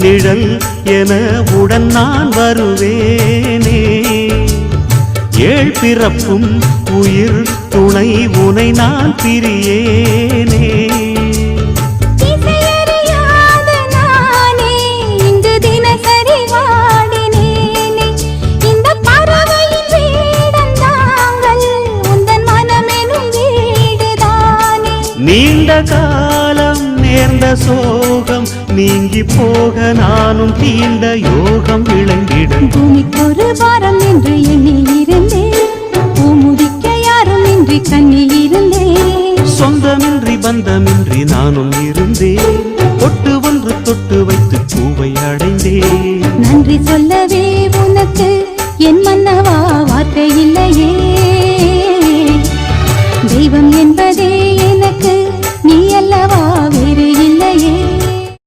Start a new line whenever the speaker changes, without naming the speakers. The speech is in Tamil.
நிழல் என உடன் நான் வருவேனே. ஏழ் பிறப்பும் உயிர் துணை உனை நான் பிரியேனே. நீண்ட காலம் நேர்ந்த சோகம் நீங்கி போக நானும் தீண்ட யோகம் விளங்கிடும்.
பூமிக்கொரு வாரம் என்று எண்ணி இருந்தேன், பூமுதிக்க யாரும் இன்றி கண்ணி இருந்தேன்.
சொந்தமின்றி பந்தமின்றி நானும் இருந்தேன்.